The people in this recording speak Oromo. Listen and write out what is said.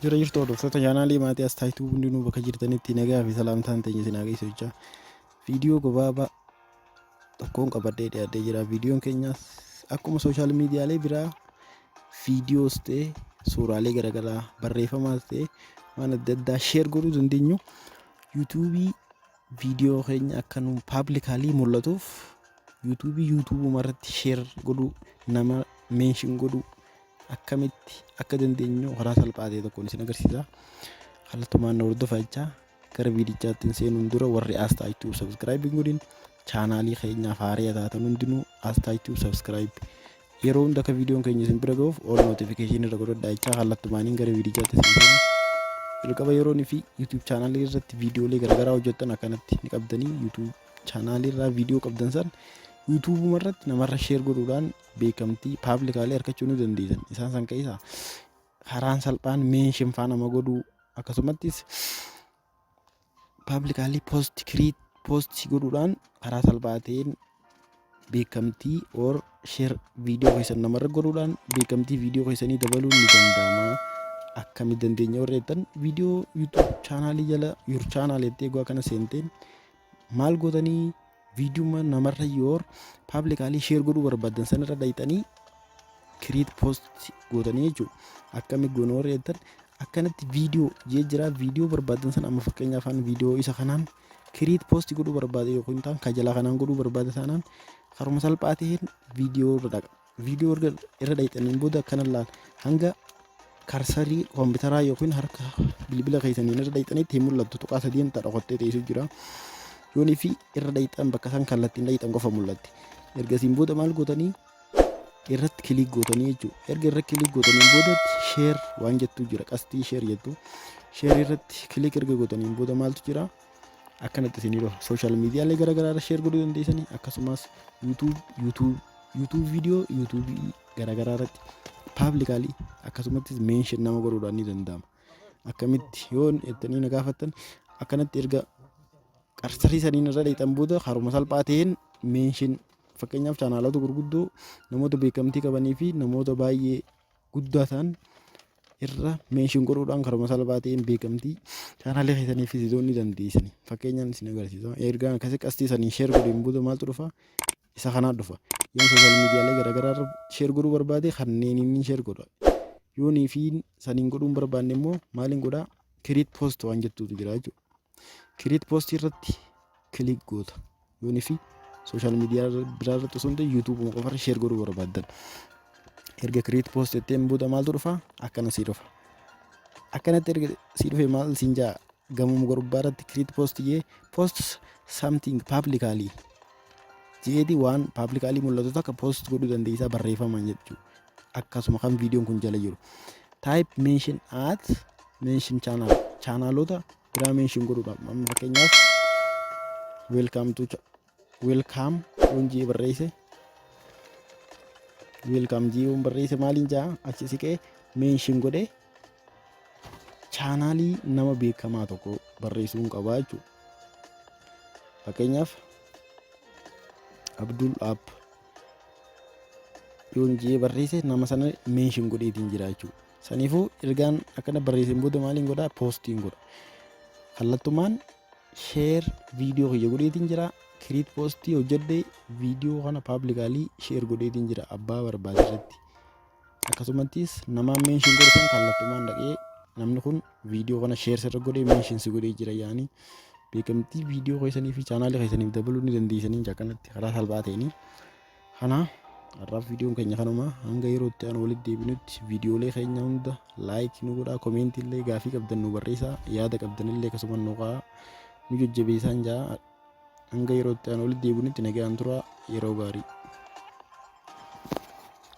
Jira jirtu hordoftoota chaanaalii maatii Astaayituu hundinuu bakka jirtanitti nagaa fi salaamtaan teenya isin haa geessu. Viidiyoo gabaabaa tokkoon qabadhee dhiyaatee jira. Viidiyoon keenyas akkuma sooshaal miidiyaalee biraa viidiyoos ta'e suuraalee garaagaraa barreeffamaas ta'e waan adda addaa sheer godhuu dandeenyu. yuutuubii viidiyoo keenya akka nu paablikaali mul'atuuf yuutuubuma irratti sheer godhuu, nama meenshin godhuu akkamitti akka dandeenyu karaa salphaa ta'e tokkoon isin agarsiisa. Kallattumaan hordofaa jecha gara viidichaatti seenuun dura warri Astaayituu subscribe godhin chaanaalii keenyaaf haaraa taatan hundinuu Astaayituu subscribe yeroo hunda akka viidiyoon keenya isin bira ga'uuf all notification irra godhadhaa jecha kallattumaan gara viidichaatti seenuun jalqaba yeroon fi YouTube chaanaalii irratti viidiyoolee garaagaraa hojjettan akkanatti ni qabdanii YouTube chaanaalii irraa viidiyoo qabdan san yuutuubuma irratti namarra sheer godhuudhaan beekamtii paablikaali argachuu ni dandeessan. Isaan san keessaa karaan salphaan meenshin faana nama godhuu akkasumattis paablikaali post godhuudhaan karaa salphaa ta'een beekamtii or sheer viidiyoo keessan namarra godhuudhaan beekamtii viidiyoo keessanii dabaluun ni danda'ama. Akkamitti dandeenya warreettan viidiyoo YouTube chaanaalii jala your channel ettee eeguu akkana seenteen maal gootanii viidiyoo namarra yoo paablikaali sheer godhuu barbaadan sanarra dhayxanii create post gootanii jechuudha. Akkamitti goona warreettan akkanatti viidiyoo jira viidiyoo barbaadan san amma fakkeenyaaf viidiyoo isa kanaan create post godhuu barbaade yookiin ta'an kajalaa kanaan godhuu barbaade sanaan karuma salphaa ta'een viidiyoo irra dhaqa. Viidiyoo irra dhayxaniin booda akkanallaan hanga karsarii kompiitaraa yookiin harka bilbila keessanii irra dhayxanitti mul'attu tuqaa sadiin dhaqottee teessu jira. Yoonii fi irra dhayxan bakka san kallattiin dhayxan qofa mul'atti. Ergasiin booda maal gootanii irratti kilik gootanii jechuudha. Erga irratti kilik gootaniin boodatti sheer waan jettu jira. Qastii sheer jettu. Sheer irratti kilik erga gootaniin booda maaltu jira? Akkanatti isinii dhufa. Sooshaal miidiyaalee garaagaraa irra sheer godhuu dandeessanii akkasumas yuutuub viidiyoo yuutuubii garaagaraa irratti paablikaali akkasumattis meenshin nama godhuudhaan ni danda'ama. Akkamitti yoon ettanii na gaafattan akkanatti erga qarsarii saniin irra dhayxan booda karuma salphaa ta'een meenshin fakkeenyaaf chaanaalota gurguddoo namoota beekamtii qabanii fi namoota baay'ee guddaa ta'an irra meenshin godhuudhaan karuma salphaa ta'een beekamtii chaanaalee keessanii fi siitoonni dandeessanii fakkeenyaan isin agarsiisa. Erga akkasii qastii sanii sheer godhuun booda maaltu dhufa? Isa kanaa dhufa. Yoon sooshaal miidiyaalee garaagaraa irra sheer godhuu barbaade kanneen inni sheer godha. Yoonii fi saniin godhuun barbaanne immoo maaliin godhaa? Create post waan jettuutu jira jechuudha. Create post irratti kilik goota. Yoonii fi sooshaal miidiyaa biraa irratti osoo hin ta'in yuutuubuma qofarra sheer godhuu barbaadan. Erga create post jetteen booda maaltu dhufa? Akkana sii dhufa. Akkanatti erga sii dhufe maal siin jaa gamuma gurbaa irratti create post jee post something publicly jeeti waan paablikaali mul'atu akka post godhuu dandeessaa barreeffaman jechuudha. Akkasuma kan viidiyoon kun jala jiru. Type mention at mention channel chaanaalota biraa mention godhuudhaaf amma fakkeenyaaf welcome yoon jee barreesse welcome jee yoon barreesse maaliin jaa achi siqee mention godhee chaanaalii nama beekamaa tokko barreessuun qabaa jechuudha. Fakkeenyaaf Abdul App yoon jee barreesse nama sana meenshin godheetiin jira jechuudha. Saniifuu ergaan akkana barreesseen booda maaliin godhaa? Poostiin godha. Kallattumaan sheer viidiyoo kiyya godheetiin jira. Create poostii hojjedhee viidiyoo kana paablikaali sheer godheetiin jira abbaa barbaade irratti. Akkasumattis namaan meenshin godhatan kallattumaan dhaqee namni kun viidiyoo kana sheer sirra godhee meenshin si godhee jira yaani. Beekamtii viidiyoo keessanii fi chaanaalii keessaniif dabaluu ni dandeessanii akkanatti karaa salphaa ta'een. Kana har'aaf viidiyoon keenya kanuma hanga yeroo itti aanu walitti deebinutti viidiyoolee keenya hunda laayik nu godhaa, koomentii illee gaafii qabdan nu barreessaa, yaada qabdan illee akkasuma nu qaa nu jajjabeessaa jaa hanga yeroo itti aanu walitti deebinutti nagaan turaa yeroo gaarii.